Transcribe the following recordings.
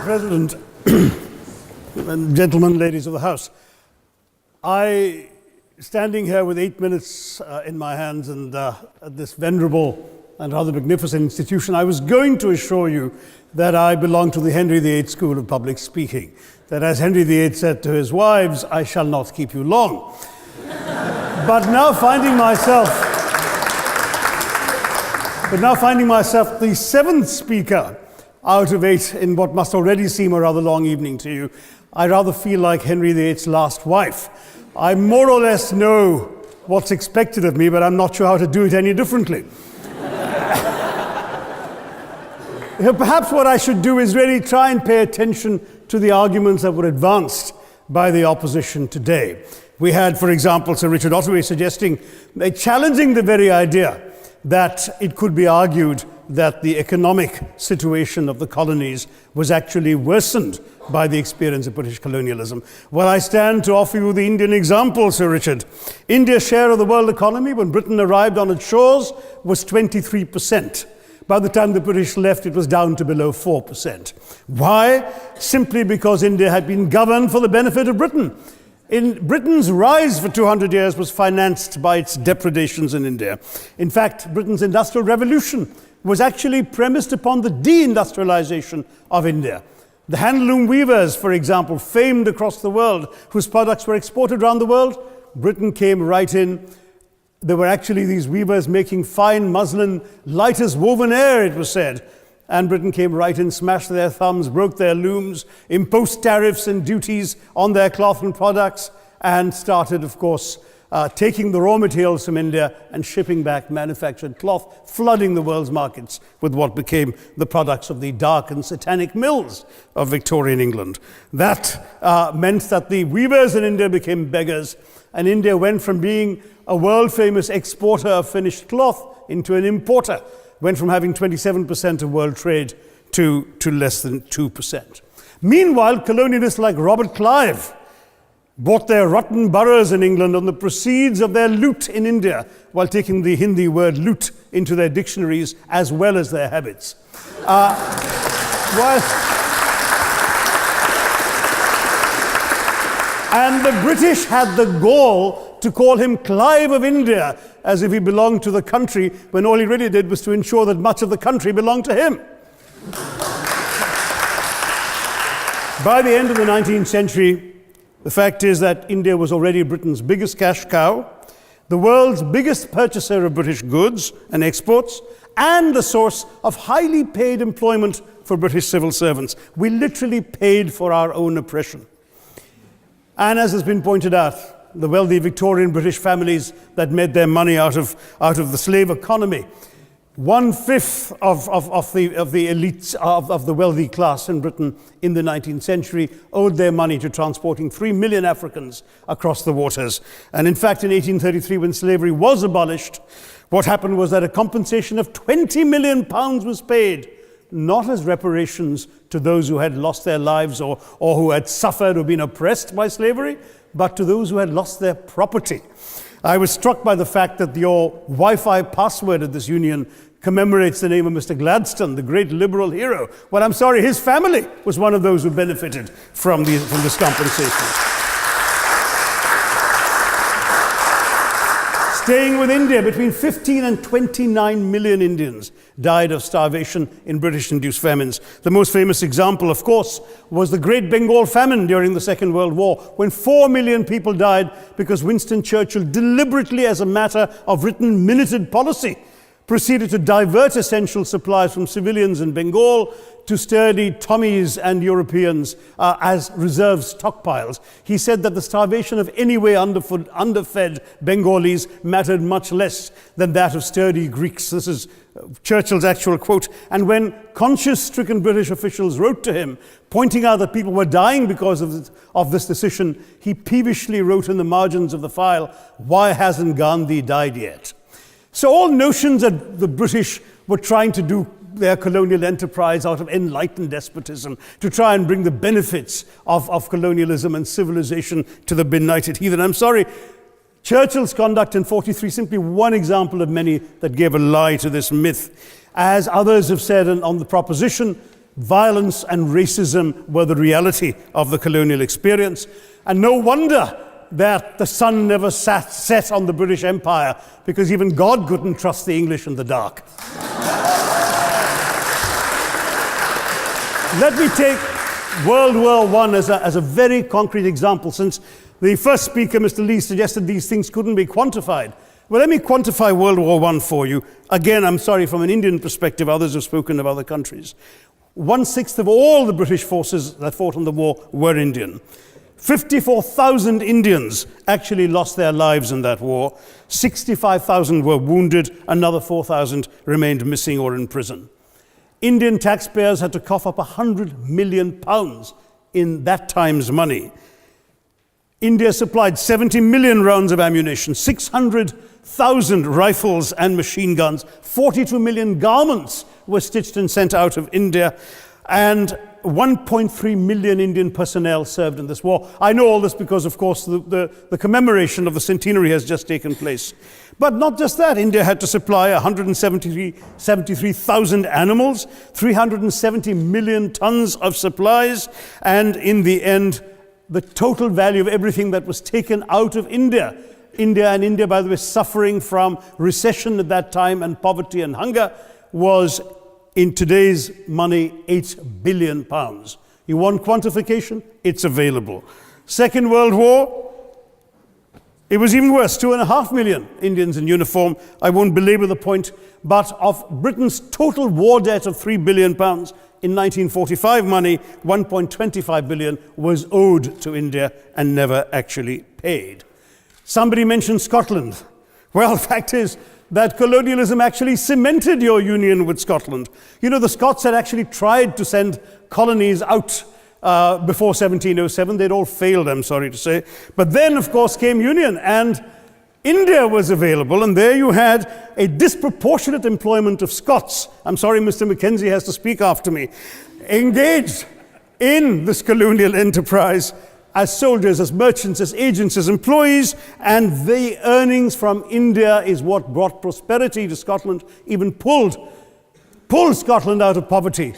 President, and gentlemen, ladies of the House, standing here with 8 minutes in my hands and at this venerable and rather magnificent institution, I was going to assure you that I belong to the Henry VIII School of Public Speaking, that as Henry VIII said to his wives, I shall not keep you long. But now finding myself the seventh speaker out of 8 in what must already seem a rather long evening to you, I rather feel like Henry VIII's last wife. I more or less know what's expected of me, but I'm not sure how to do it any differently. Perhaps what I should do is really try and pay attention to the arguments that were advanced by the opposition today. We had, for example, Sir Richard Ottaway challenging the very idea that it could be argued that the economic situation of the colonies was actually worsened by the experience of British colonialism. Well, I stand to offer you the Indian example, Sir Richard. India's share of the world economy when Britain arrived on its shores was 23%. By the time the British left, it was down to below 4%. Why? Simply because India had been governed for the benefit of Britain. Britain's rise for 200 years was financed by its depredations in India. In fact, Britain's industrial revolution was actually premised upon the deindustrialization of India. The handloom weavers, for example, famed across the world, whose products were exported around the world, Britain came right in. There were actually these weavers making fine muslin, light as woven air, it was said. And Britain came right in, smashed their thumbs, broke their looms, imposed tariffs and duties on their cloth and products, and started, of course, taking the raw materials from India and shipping back manufactured cloth, flooding the world's markets with what became the products of the dark and satanic mills of Victorian England. That meant that the weavers in India became beggars, and India went from being a world-famous exporter of finished cloth into an importer, went from having 27% of world trade to less than 2%. Meanwhile, colonialists like Robert Clive bought their rotten boroughs in England on the proceeds of their loot in India, while taking the Hindi word loot into their dictionaries as well as their habits. And the British had the gall to call him Clive of India, as if he belonged to the country, when all he really did was to ensure that much of the country belonged to him. By the end of the 19th century, the fact is that India was already Britain's biggest cash cow, the world's biggest purchaser of British goods and exports, and the source of highly paid employment for British civil servants. We literally paid for our own oppression. And as has been pointed out, the wealthy Victorian British families that made their money out of the slave economy, 1/5 of the elites of the wealthy class in Britain in the 19th century owed their money to transporting 3 million Africans across the waters. And in fact, in 1833, when slavery was abolished, what happened was that a compensation of £20 million was paid, not as reparations to those who had lost their lives or who had suffered or been oppressed by slavery, but to those who had lost their property. I was struck by the fact that your Wi-Fi password at this union commemorates the name of Mr. Gladstone, the great liberal hero. Well, I'm sorry, his family was one of those who benefited from this compensation. Staying with India, between 15 and 29 million Indians died of starvation in British-induced famines. The most famous example, of course, was the Great Bengal Famine during the Second World War, when 4 million people died because Winston Churchill deliberately, as a matter of written minuted policy, proceeded to divert essential supplies from civilians in Bengal to sturdy Tommies and Europeans as reserve stockpiles. He said that the starvation of anyway underfed Bengalis mattered much less than that of sturdy Greeks. This is Churchill's actual quote. And when conscience-stricken British officials wrote to him, pointing out that people were dying because of this decision, he peevishly wrote in the margins of the file, "Why hasn't Gandhi died yet?" So all notions that the British were trying to do their colonial enterprise out of enlightened despotism, to try and bring the benefits of colonialism and civilization to the benighted heathen. I'm sorry, Churchill's conduct in 43, simply one example of many that gave a lie to this myth. As others have said on the proposition, violence and racism were the reality of the colonial experience. And no wonder that the sun never set on the British Empire, because even God couldn't trust the English in the dark. Let me take World War I as a very concrete example, since the first speaker, Mr. Lee, suggested these things couldn't be quantified. Well, let me quantify World War I for you. Again, I'm sorry, from an Indian perspective, others have spoken of other countries. 1/6 of all the British forces that fought in the war were Indian. 54,000 Indians actually lost their lives in that war. 65,000 were wounded. Another 4,000 remained missing or in prison. Indian taxpayers had to cough up £100 million in that time's money. India supplied 70 million rounds of ammunition, 600,000 rifles and machine guns, 42 million garments were stitched and sent out of India, and 1.3 million Indian personnel served in this war. I know all this because, of course, the commemoration of the centenary has just taken place. But not just that, India had to supply 173,000 animals, 370 million tons of supplies, and in the end, the total value of everything that was taken out of India, India, by the way, suffering from recession at that time and poverty and hunger, was, in today's money, £8 billion. You want quantification? It's available. Second World War, it was even worse, 2.5 million Indians in uniform. I won't belabor the point, but of Britain's total war debt of £3 billion, in 1945 money, 1.25 billion was owed to India and never actually paid. Somebody mentioned Scotland. Well, the fact is that colonialism actually cemented your union with Scotland. You know, the Scots had actually tried to send colonies out before 1707. They'd all failed, I'm sorry to say. But then, of course, came union, and India was available, and there you had a disproportionate employment of Scots. I'm sorry, Mr. Mackenzie has to speak after me. Engaged in this colonial enterprise as soldiers, as merchants, as agents, as employees, and the earnings from India is what brought prosperity to Scotland, even pulled Scotland out of poverty.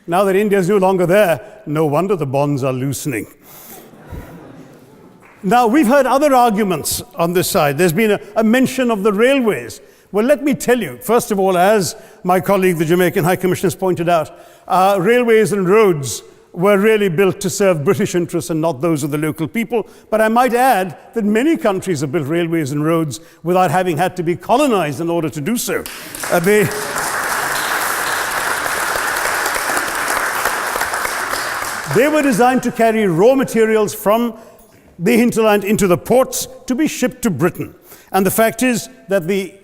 Now that India is no longer there, no wonder the bonds are loosening. Now, we've heard other arguments on this side. There's been a mention of the railways. Well, let me tell you, first of all, as my colleague, the Jamaican High Commissioner, has pointed out, railways and roads were really built to serve British interests and not those of the local people. But I might add that many countries have built railways and roads without having had to be colonized in order to do so. They were designed to carry raw materials from the hinterland into the ports to be shipped to Britain. And the fact is that the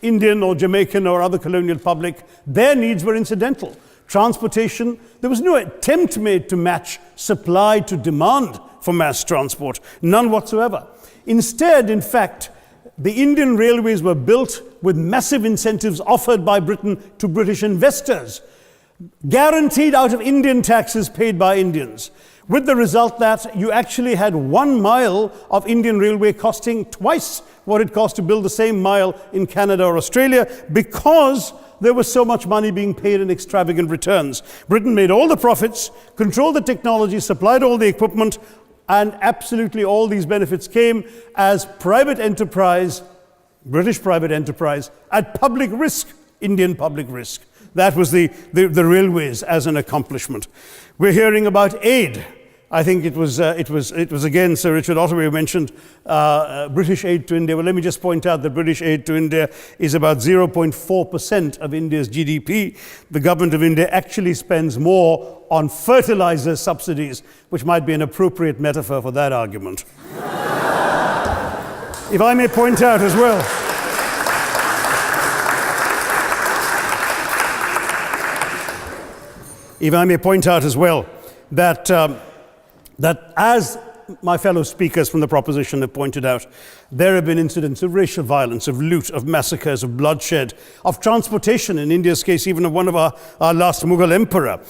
Indian or Jamaican or other colonial public, their needs were incidental. Transportation, there was no attempt made to match supply to demand for mass transport, none whatsoever. Instead, in fact, the Indian railways were built with massive incentives offered by Britain to British investors, guaranteed out of Indian taxes paid by Indians, with the result that you actually had 1 mile of Indian railway costing twice what it cost to build the same mile in Canada or Australia, because there was so much money being paid in extravagant returns. Britain made all the profits, controlled the technology, supplied all the equipment, and absolutely all these benefits came as private enterprise, British private enterprise, at public risk, Indian public risk. That was the railways as an accomplishment. We're hearing about aid. I think it was again Sir Richard Ottaway who mentioned British aid to India. Well, let me just point out that British aid to India is about 0.4% of India's GDP. The government of India actually spends more on fertilizer subsidies, which might be an appropriate metaphor for that argument. If I may point out as well, that as my fellow speakers from the proposition have pointed out, there have been incidents of racial violence, of loot, of massacres, of bloodshed, of transportation, in India's case, even of one of our last Mughal emperor.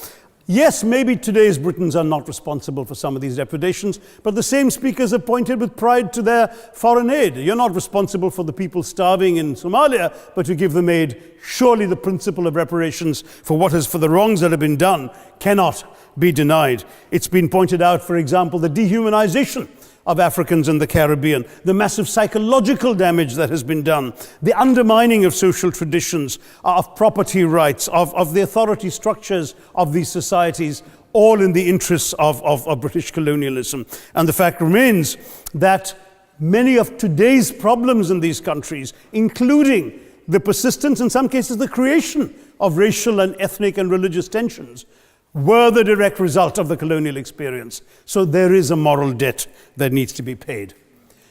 Yes, maybe today's Britons are not responsible for some of these depredations, but the same speakers have pointed with pride to their foreign aid. You're not responsible for the people starving in Somalia, but you give them aid. Surely the principle of reparations for the wrongs that have been done cannot be denied. It's been pointed out, for example, the dehumanization of Africans in the Caribbean, the massive psychological damage that has been done, the undermining of social traditions, of property rights, of the authority structures of these societies, all in the interests of British colonialism. And the fact remains that many of today's problems in these countries, including the persistence, in some cases the creation of racial and ethnic and religious tensions, were the direct result of the colonial experience. So there is a moral debt that needs to be paid.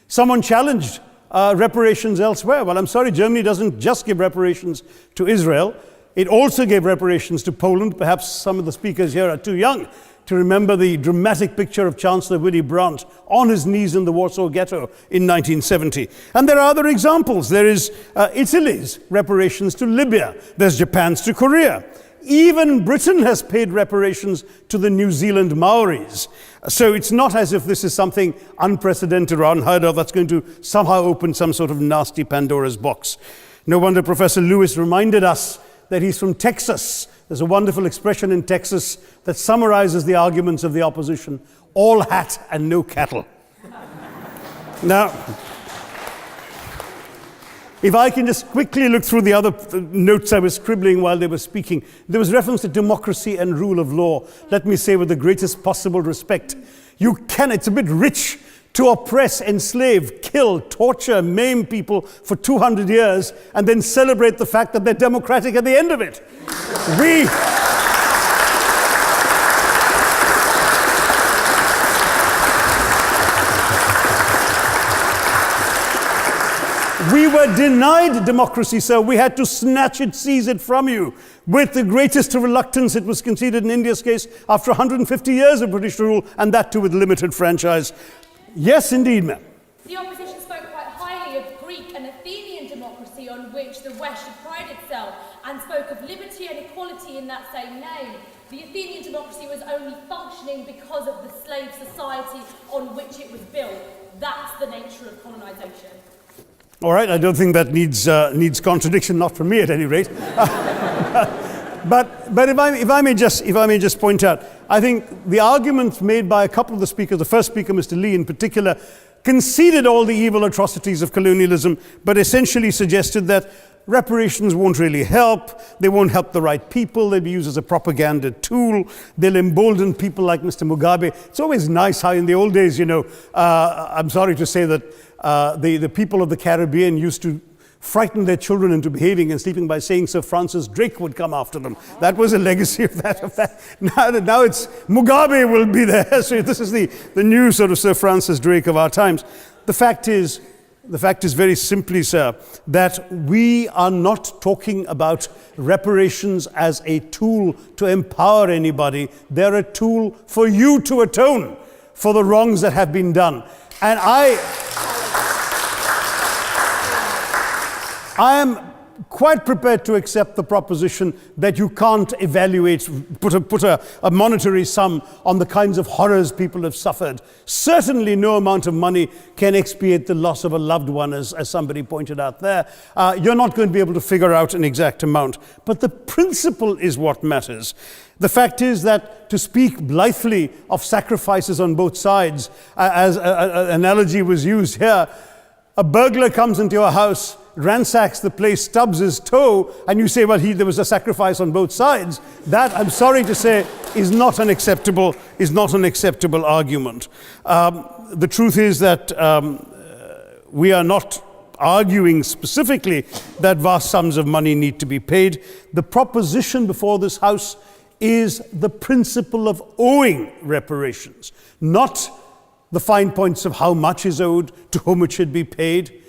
Someone challenged reparations elsewhere. Well, I'm sorry, Germany doesn't just give reparations to Israel. It also gave reparations to Poland. Perhaps some of the speakers here are too young to remember the dramatic picture of Chancellor Willy Brandt on his knees in the Warsaw Ghetto in 1970. And there are other examples. There is Italy's reparations to Libya. There's Japan's to Korea. Even Britain has paid reparations to the New Zealand Maoris. So it's not as if this is something unprecedented or unheard of that's going to somehow open some sort of nasty Pandora's box. No wonder Professor Lewis reminded us that he's from Texas. There's a wonderful expression in Texas that summarizes the arguments of the opposition: all hat and no cattle. Now, if I can just quickly look through the other notes I was scribbling while they were speaking, there was reference to democracy and rule of law. Let me say with the greatest possible respect, it's a bit rich to oppress, enslave, kill, torture, maim people for 200 years and then celebrate the fact that they're democratic at the end of it. We were denied democracy, sir. We had to snatch it, seize it from you. With the greatest reluctance, it was conceded in India's case after 150 years of British rule, and that too with limited franchise. Yes, indeed, ma'am. The opposition spoke quite highly of Greek and Athenian democracy on which the West should pride itself, and spoke of liberty and equality in that same name. The Athenian democracy was only functioning because of the slave society on which it was built. That's the nature of colonisation. All right, I don't think that needs contradiction, not from me at any rate. But if I may just point out, I think the argument made by a couple of the speakers, the first speaker, Mr. Lee in particular, conceded all the evil atrocities of colonialism, but essentially suggested that reparations won't really help. They won't help the right people. They'll be used as a propaganda tool. They'll embolden people like Mr. Mugabe. It's always nice how in the old days, I'm sorry to say that the people of the Caribbean used to frighten their children into behaving and sleeping by saying Sir Francis Drake would come after them. That was a legacy of that. Now it's Mugabe will be there. So this is the new sort of Sir Francis Drake of our times. The fact is very simply, sir, that we are not talking about reparations as a tool to empower anybody. They're a tool for you to atone for the wrongs that have been done. And I am quite prepared to accept the proposition that you can't put a monetary sum on the kinds of horrors people have suffered. Certainly no amount of money can expiate the loss of a loved one, as somebody pointed out there. You're not going to be able to figure out an exact amount. But the principle is what matters. The fact is that to speak blithely of sacrifices on both sides, as an analogy was used here, a burglar comes into your house, ransacks the place, stubs his toe, and you say, well, there was a sacrifice on both sides. That, I'm sorry to say, is not an acceptable argument. The truth is that we are not arguing specifically that vast sums of money need to be paid. The proposition before this House is the principle of owing reparations, not the fine points of how much is owed, to whom it should be paid.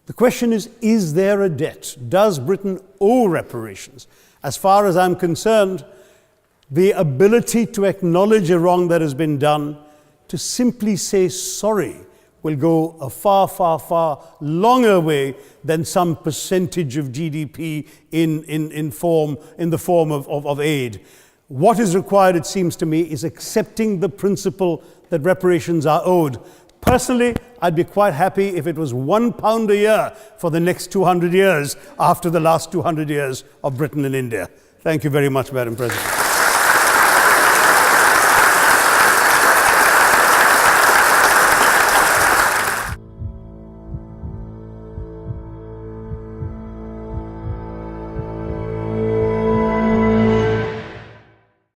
The question is there a debt? Does Britain owe reparations? As far as I'm concerned, the ability to acknowledge a wrong that has been done, to simply say sorry, will go a far, far, far longer way than some percentage of GDP in the form of aid. What is required, it seems to me, is accepting the principle that reparations are owed. Personally, I'd be quite happy if it was £1 a year for the next 200 years after the last 200 years of Britain and India. Thank you very much, Madam President.